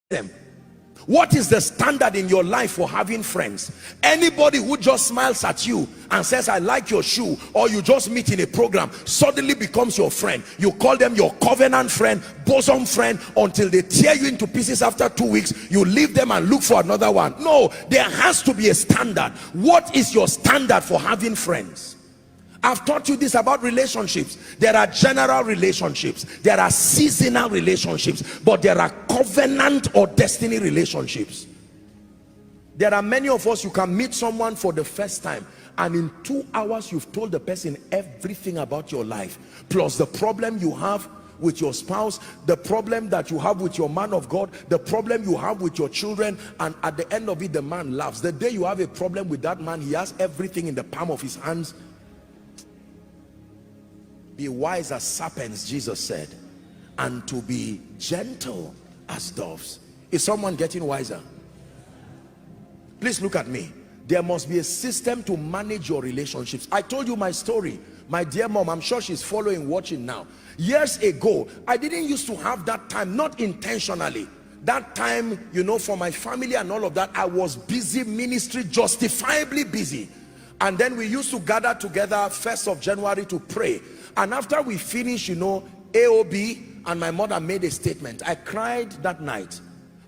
them. What is the standard in your life for having friends? Anybody who just smiles at you and says, I like your shoe, or you just meet in a program, suddenly becomes your friend. You call them your covenant friend, bosom friend, until they tear you into pieces. After 2 weeks, you leave them and look for another one. No, there has to be a standard. What is your standard for having friends? I've taught you this about relationships. There are general relationships, there are seasonal relationships, but there are covenant or destiny relationships. There are many of us, you can meet someone for the first time and in 2 hours you've told the person everything about your life, plus the problem you have with your spouse, the problem that you have with your man of God, the problem you have with your children, and at the end of it the man laughs. The day you have a problem with that man, he has everything in the palm of his hands. Be wise as serpents, Jesus said, and to be gentle as doves. Is someone getting wiser? Please look at me. There must be a system to manage your relationships. I told you my story. My dear mom, I'm sure she's following, watching now. Years ago, I didn't used to have that time, not intentionally. That time, you know, for my family and all of that, I was busy ministry, justifiably busy. And then we used to gather together 1st of January to pray. And after we finished, you know, AOB, and my mother made a statement. I cried that night.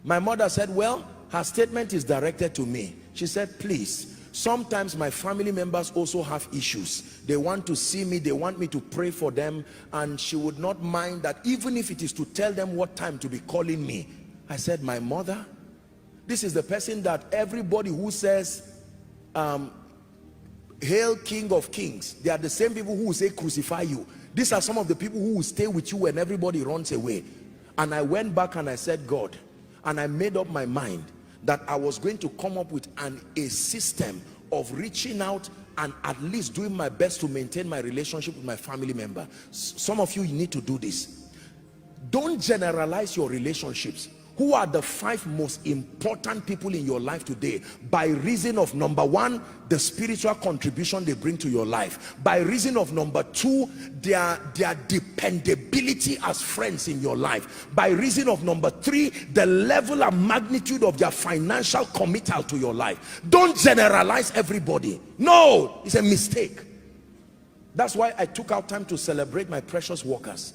My mother said, well, her statement is directed to me. She said, please, sometimes my family members also have issues. They want to see me, they want me to pray for them, and she would not mind that, even if it is to tell them what time to be calling me. I said, my mother, this is the person that everybody who says, hail King of Kings, they are the same people who will say crucify you. These are some of the people who will stay with you when everybody runs away. And I went back and I said, God, and I made up my mind that I was going to come up with a system of reaching out and at least doing my best to maintain my relationship with my family member. Some of you need to do this. Don't generalize your relationships. Who are the 5 most important people in your life today? By reason of, number 1, the spiritual contribution they bring to your life. By reason of, number 2, their dependability as friends in your life. By reason of, number 3, the level and magnitude of their financial committal to your life. Don't generalize everybody. No, it's a mistake. That's why I took out time to celebrate my precious workers.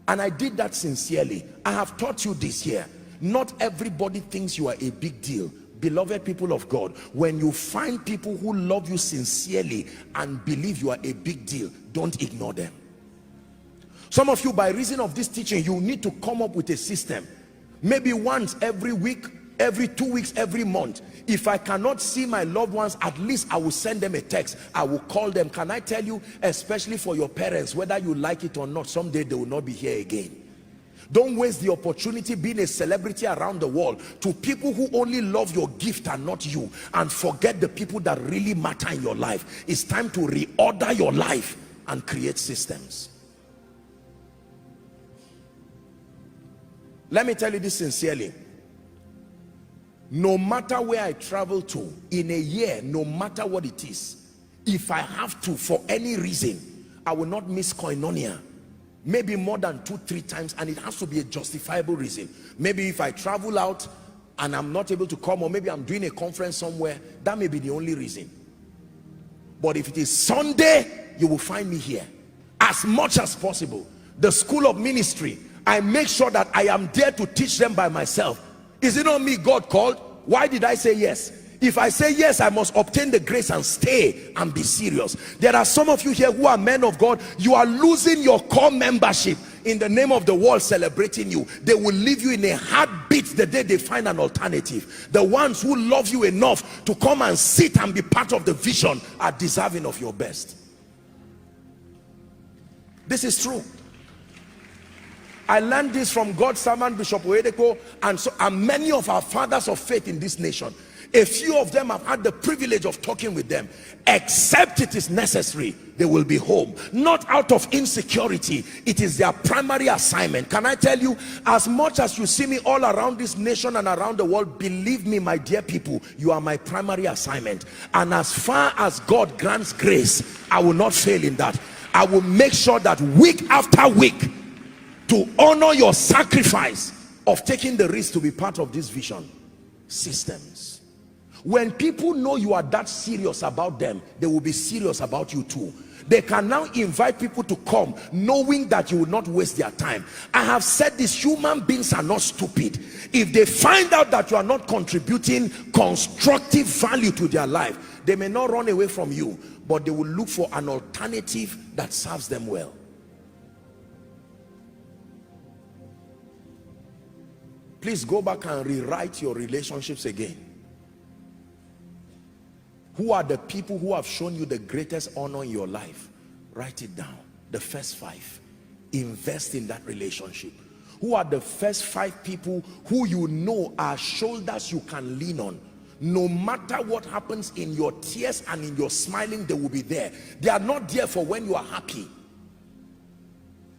And I did that sincerely. I have taught you this year. Not everybody thinks you are a big deal. Beloved people of God, when you find people who love you sincerely and believe you are a big deal, don't ignore them. Some of you, by reason of this teaching, you need to come up with a system. Maybe once every week, every 2 weeks, every month. If I cannot see my loved ones, at least I will send them a text. I will call them. Can I tell you, especially for your parents, whether you like it or not, someday they will not be here again. Don't waste the opportunity being a celebrity around the world to people who only love your gift and not you, and forget the people that really matter in your life. It's time to reorder your life and create systems. Let me tell you this sincerely. No matter where I travel to in a year, no matter what it is, if I have to, for any reason, I will not miss koinonia. Maybe more than 2-3 times, and it has to be a justifiable reason. Maybe if I travel out and I'm not able to come, or maybe I'm doing a conference somewhere, that may be the only reason. But if it is Sunday, you will find me here as much as possible. The school of ministry, I make sure that I am there to teach them by myself. Is it not me God called? Why did I say yes? If I say yes, I must obtain the grace and stay and be serious. There are some of you here who are men of God. You are losing your core membership in the name of the world celebrating you. They will leave you in a heartbeat the day they find an alternative. The ones who love you enough to come and sit and be part of the vision are deserving of your best. This is true. I learned this from God's servant Bishop Oedeko, and many of our fathers of faith in this nation. A few of them have had the privilege of talking with them. Except it is necessary, they will be home. Not out of insecurity. It is their primary assignment. Can I tell you, as much as you see me all around this nation and around the world, believe me, my dear people, you are my primary assignment. And as far as God grants grace, I will not fail in that. I will make sure that week after week, to honor your sacrifice, of taking the risk to be part of this vision? Systems. When people know you are that serious about them, they will be serious about you too. They can now invite people to come knowing that you will not waste their time. I have said this, human beings are not stupid. If they find out that you are not contributing constructive value to their life, they may not run away from you, but they will look for an alternative that serves them well. Please go back and rewrite your relationships again. Who are the people who have shown you the greatest honor in your life? Write it down. The first 5. Invest in that relationship. Who are the first 5 people who you know are shoulders you can lean on? No matter what happens in your tears and in your smiling, they will be there. They are not there for when you are happy.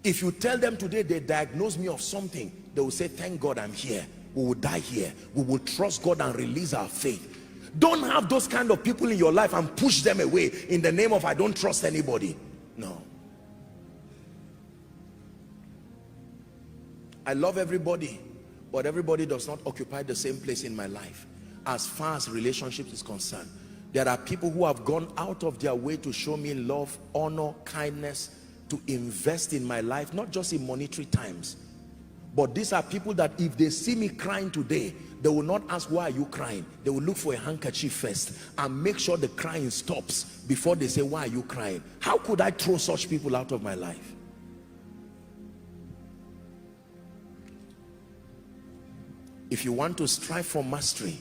If you tell them today they diagnose me of something, they will say, thank God I'm here. We will die here. We will trust God and release our faith. Don't have those kind of people in your life and push them away in the name of I don't trust anybody. No. I love everybody, but everybody does not occupy the same place in my life. As far as relationships is concerned, there are people who have gone out of their way to show me love, honor, kindness, to invest in my life, not just in monetary times. But these are people that if they see me crying today, they will not ask, why are you crying? They will look for a handkerchief first and make sure the crying stops before they say, why are you crying? How could I throw such people out of my life? If you want to strive for mastery,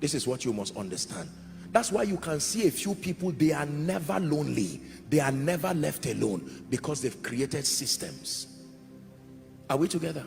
this is what you must understand. That's why you can see a few people, they are never lonely. They are never left alone because they've created systems. Are we together?